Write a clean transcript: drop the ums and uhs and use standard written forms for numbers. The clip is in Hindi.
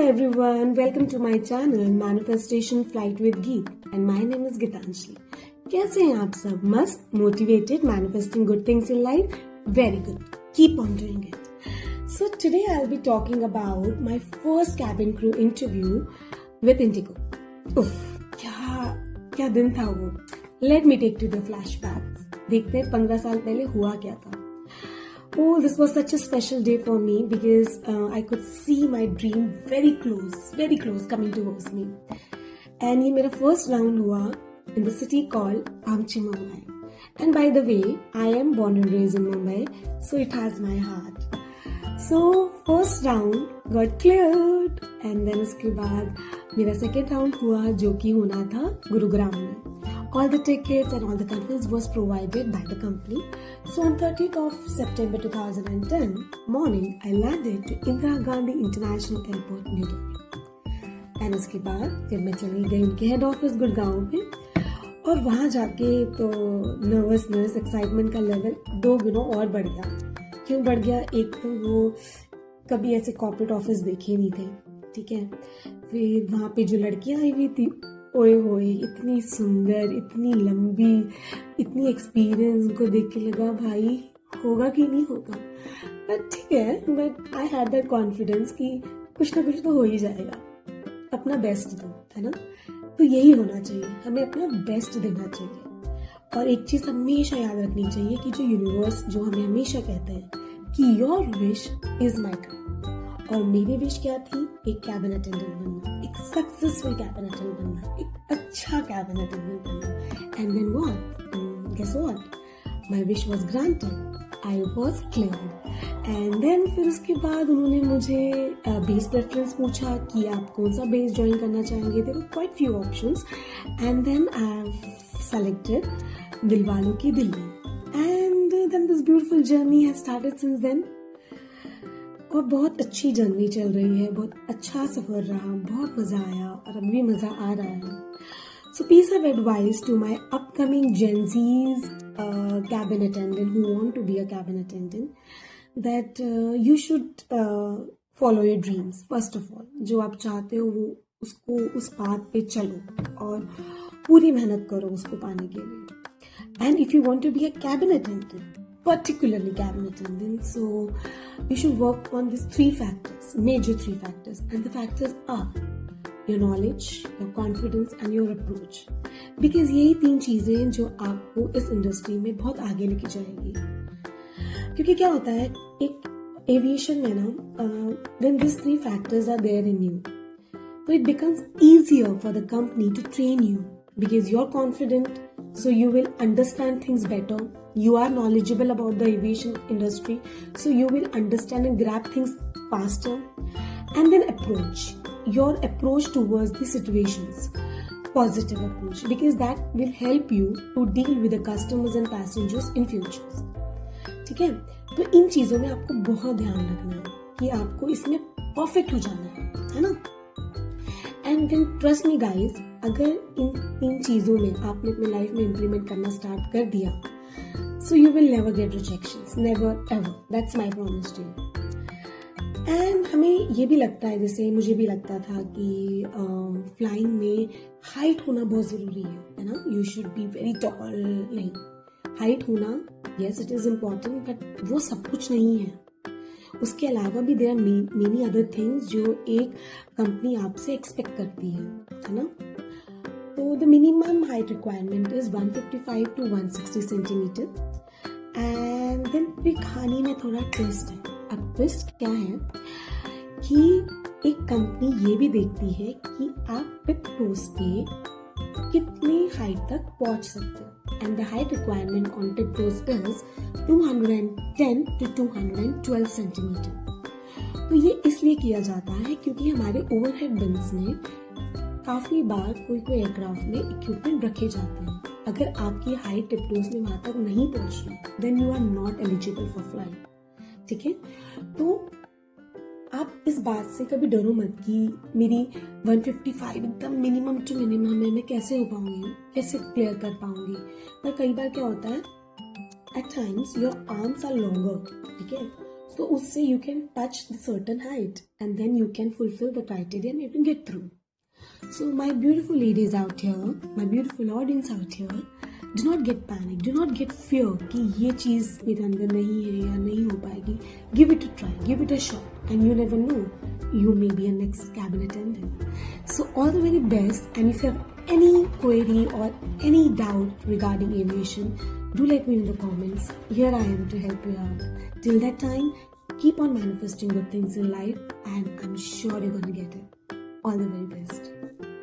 everyone, welcome to my channel Manifestation Flight with Geet and my name is Gitanjali. कैसे हैं आप सब? मस्त, motivated, manifesting good things in life? Very good. Keep on doing it. So today I'll be talking about my first cabin crew interview with Indigo. उफ, क्या दिन था वो. Let me take to the flashbacks. देखते हैं 15 साल पहले हुआ क्या था. Oh, this was such a special day for me because I could see my dream very close coming towards me. And ये मेरा first round हुआ in the city called Amchi, Mumbai. And by the way, I am born and raised in Mumbai, so it has my heart. So first round got cleared, and then उसके बाद मेरा second round हुआ जो कि होना था गुरुग्राम में. All the tickets and all the conference was provided by the company. So on 30th of September 2010 morning, I landed to Indira Gandhi International Airport, New Delhi. And उसके बाद फिर मैं चली गई उनके हेड ऑफिस गुड़गांव में, और वहाँ जाके तो नर्वसनेस, एक्साइटमेंट का लेवल 2 गुना और बढ़ गया. क्यों बढ़ गया? एक तो वो कभी ऐसे कॉर्पोरेट ऑफिस देखे नहीं थे, ठीक है. फिर वहाँ पे जो लड़कियाँ आई हुई थी, ओए होए, इतनी सुंदर, इतनी लंबी, इतनी एक्सपीरियंस, उनको देख के लगा भाई होगा कि नहीं होगा. बट ठीक है, but I had that confidence कि कुछ ना कुछ तो हो ही जाएगा. अपना बेस्ट दो, है ना. तो यही होना चाहिए, हमें अपना बेस्ट देना चाहिए. और एक चीज हमेशा याद रखनी चाहिए कि जो यूनिवर्स जो हमें हमेशा कहता है कि your wish is my command. और मेरी विश क्या थी? एक कैबिन अटेंडेंट बनना, एक सक्सेसफुल कैबिन अटेंडेंट बनना, एक अच्छा कैबिन अटेंडेंट बनना. And then what? Guess what? My wish was granted. I was cleared. And then फिर उसके बाद उन्होंने मुझे बेस प्रेफरेंस पूछा कि आप कौन सा बेस ज्वाइन करना चाहेंगे. There were quite few options and then I have selected दिलवालों की Delhi. And then this beautiful journey has started since then. और बहुत अच्छी जर्नी चल रही है, बहुत अच्छा सफर रहा, बहुत मजा आया और अब भी मजा आ रहा है. So piece of advice to my upcoming Gen Zs cabin attendant who want to be a cabin attendant, that you should follow your dreams. First of all, जो आप चाहते हो वो उसको उस पाथ पे चलो और पूरी मेहनत करो उसको पाने के लिए. And if you want to be a cabin attendant, particularly cabin attendant, so you should work on these 3 factors, major 3 factors, and the factors are your knowledge, your confidence and your approach. Because यही 3 चीजें जो आपको इस इंडस्ट्री में बहुत आगे लेके जाएगी. क्योंकि क्या होता है एक एविएशन में ना, when these 3 factors are there in you, so it becomes easier for the company to train you because you're confident, so you will understand things better. You are knowledgeable about the aviation industry, so you will understand and grab things faster. And then approach, your approach towards the situations, positive approach, because that will help you to deal with the customers and passengers in futures. ठीक है. तो इन चीजों में आपको बहुत ध्यान रखना है कि आपको इसमें परफेक्ट हो जाना है ना. And then trust me guys, अगर इन चीजों में आपने अपने लाइफ में इम्प्लीमेंट करना स्टार्ट कर दिया, so you will never get rejections, never ever. That's my promise to you. And हमें ये भी लगता है, जैसे मुझे भी लगता था कि फ्लाइंग में हाइट होना बहुत ज़रूरी है ना. You should be very tall. नहीं, हाइट होना yes it is important, but वो सब कुछ नहीं है. उसके अलावा भी there are many other things जो एक कंपनी आपसे एक्सपेक्ट करती है ना. तो the minimum height requirement is 155 to 160 centimetre. And then फिर खाने में थोड़ा ट्विस्ट है. अब ट्विस्ट क्या है कि एक कंपनी ये भी देखती है कि आप टिप टोस पे कितनी हाइट तक पहुंच सकते हो. And the height requirement on tiptoes is 210 to 212 centimetre. तो ये इसलिए किया जाता है क्योंकि हमारे ओवरहेड बिन्स में काफी बार कोई एयरक्राफ्ट में इक्विपमेंट रखे जाते हैं. अगर आपकी हाइट टिप टोस में वहां तक नहीं पहुंची, then you are not eligible for flying. ठीक है. तो आप इस बात से कभी डरो मत कि मेरी 155 एकदम मिनिमम टू मिनिमम है, मैं कैसे हो पाऊंगी, कैसे क्लियर कर पाऊंगी. पर कई बार क्या होता है, at times your arms are longer. ठीक है. So usse you can touch the certain height and then you can fulfill the criteria and you can get through. So my beautiful ladies out here, my beautiful audience out here, do not get panic, do not get fear कि ये चीज़ मेरे अंदर नहीं है या नहीं हो पाएगी. Give it a try, give it a shot, and you never know, you may be a next cabin attendant. So all the very best, and if you have any query or any doubt regarding aviation, do let me know in the comments. Here I am to help you out. Till that time, keep on manifesting good things in life, and I'm sure you're gonna get it. All the very best.